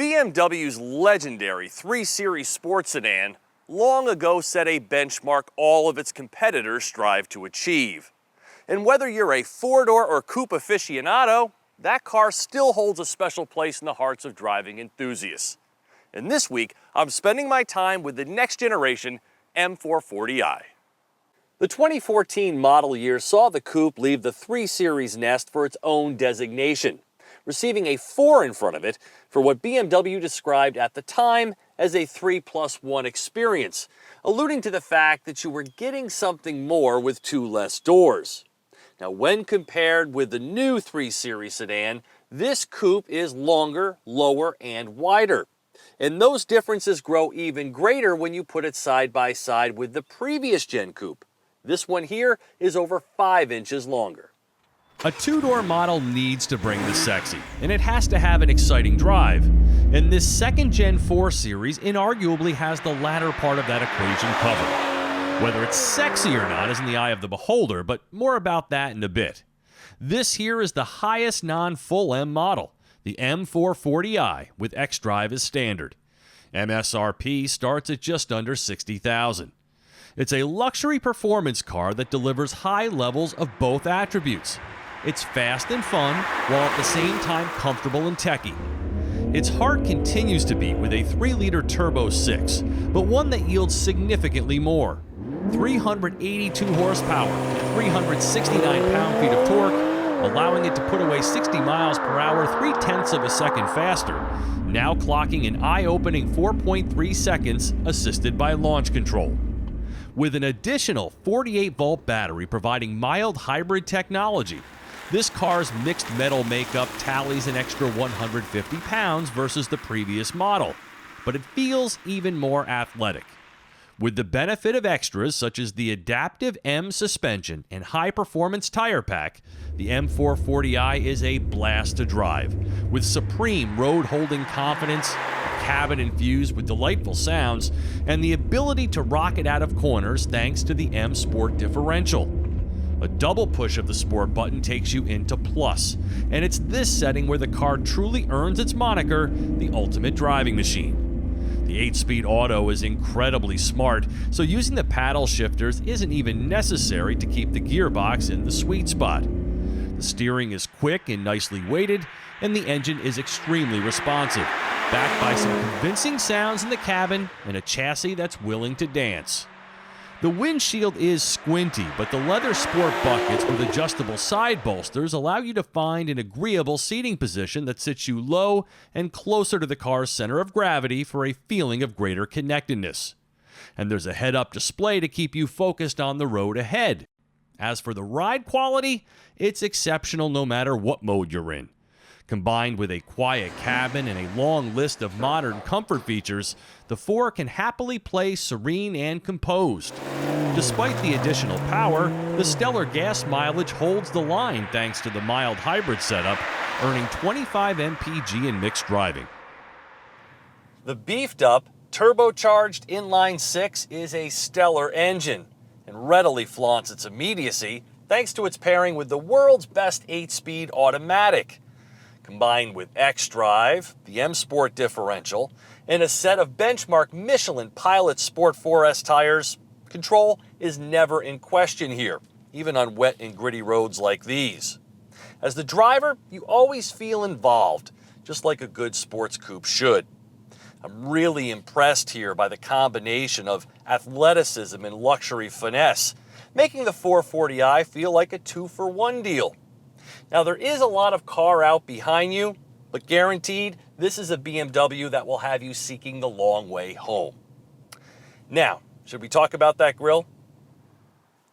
BMW's legendary 3 Series sports sedan long ago set a benchmark all of its competitors strive to achieve. And whether you're a four-door or coupe aficionado, that car still holds a special place in the hearts of driving enthusiasts. And this week, I'm spending my time with the next generation M440i. The 2014 model year saw the coupe leave the 3 Series nest for its own designation, receiving a 4 in front of it for what BMW described at the time as a 3+1 experience, alluding to the fact that you were getting something more with 2 less doors. Now, when compared with the new 3 Series sedan, this coupe is longer, lower, and wider. And those differences grow even greater when you put it side by side with the previous gen coupe. This one here is over 5 inches longer. A 2-door model needs to bring the sexy, and it has to have an exciting drive. And this second Gen 4 Series inarguably has the latter part of that equation covered. Whether it's sexy or not is in the eye of the beholder, but more about that in a bit. This here is the highest non-full M model, the M440i with xDrive as standard. MSRP starts at just under $60,000. It's a luxury performance car that delivers high levels of both attributes. It's fast and fun, while at the same time comfortable and techy. Its heart continues to beat with a 3-liter Turbo 6, but one that yields significantly more. 382 horsepower and 369 pound-feet of torque, allowing it to put away 60 miles per hour 0.3 of a second faster, now clocking an eye-opening 4.3 seconds assisted by launch control. With an additional 48-volt battery providing mild hybrid technology, this car's mixed metal makeup tallies an extra 150 pounds versus the previous model, but it feels even more athletic. With the benefit of extras such as the adaptive M suspension and high-performance tire pack, the M440i is a blast to drive, with supreme road-holding confidence, a cabin infused with delightful sounds, and the ability to rocket out of corners thanks to the M Sport differential. A double push of the Sport button takes you into Plus, and it's this setting where the car truly earns its moniker, the ultimate driving machine. The 8-speed auto is incredibly smart, so using the paddle shifters isn't even necessary to keep the gearbox in the sweet spot. The steering is quick and nicely weighted, and the engine is extremely responsive, backed by some convincing sounds in the cabin and a chassis that's willing to dance. The windshield is squinty, but the leather sport buckets with adjustable side bolsters allow you to find an agreeable seating position that sits you low and closer to the car's center of gravity for a feeling of greater connectedness. And there's a head-up display to keep you focused on the road ahead. As for the ride quality, it's exceptional no matter what mode you're in. Combined with a quiet cabin and a long list of modern comfort features, the 4 can happily play serene and composed. Despite the additional power, the stellar gas mileage holds the line thanks to the mild hybrid setup, earning 25 mpg in mixed driving. The beefed-up, turbocharged inline-6 is a stellar engine and readily flaunts its immediacy thanks to its pairing with the world's best 8-speed automatic. Combined with xDrive, the M Sport differential, and a set of benchmark Michelin Pilot Sport 4S tires, control is never in question here, even on wet and gritty roads like these. As the driver, you always feel involved, just like a good sports coupe should. I'm really impressed here by the combination of athleticism and luxury finesse, making the 440i feel like a 2-for-1 deal. Now, there is a lot of car out behind you, but guaranteed, this is a BMW that will have you seeking the long way home. Now, should we talk about that grille?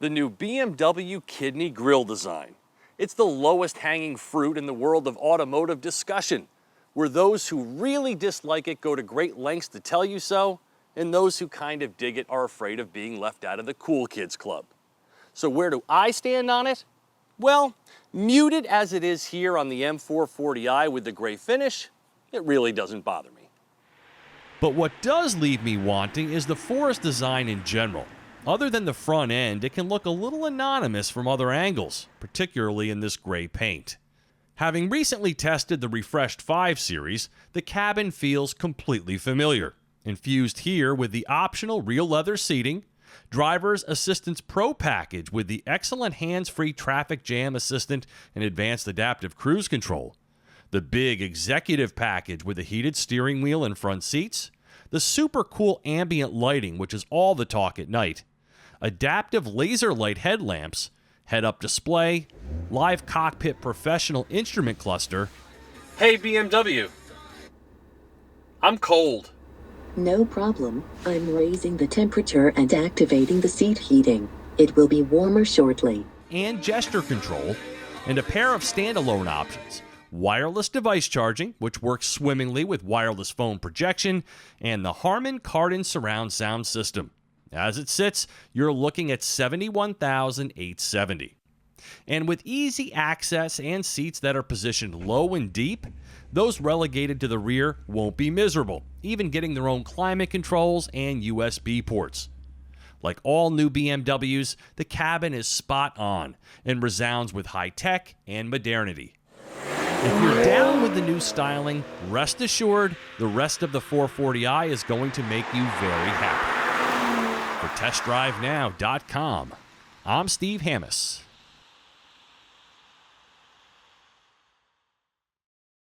The new BMW Kidney grille design. It's the lowest hanging fruit in the world of automotive discussion, where those who really dislike it go to great lengths to tell you so, and those who kind of dig it are afraid of being left out of the cool kids club. So where do I stand on it? Well, muted as it is here on the M440i with the gray finish, it really doesn't bother me. But what does leave me wanting is the forest design in general. Other than the front end, it can look a little anonymous from other angles, particularly in this gray paint. Having recently tested the refreshed 5 Series, the cabin feels completely familiar. Infused here with the optional real leather seating, Driver's Assistance Pro package with the excellent hands-free traffic jam assistant and advanced adaptive cruise control, the big executive package with the heated steering wheel and front seats, the super cool ambient lighting, which is all the talk at night, adaptive laser light headlamps, head-up display, live cockpit professional instrument cluster. Hey BMW, I'm cold. No problem. I'm raising the temperature and activating the seat heating. It will be warmer shortly. And gesture control, and a pair of standalone options. Wireless device charging, which works swimmingly with wireless phone projection, and the Harman Kardon surround sound system. As it sits, you're looking at $71,870. And with easy access and seats that are positioned low and deep, those relegated to the rear won't be miserable, even getting their own climate controls and USB ports. Like all new BMWs, the cabin is spot on and resounds with high tech and modernity. If you're down with the new styling, rest assured the rest of the 440i is going to make you very happy. For TestDriveNow.com, I'm Steve Hammis.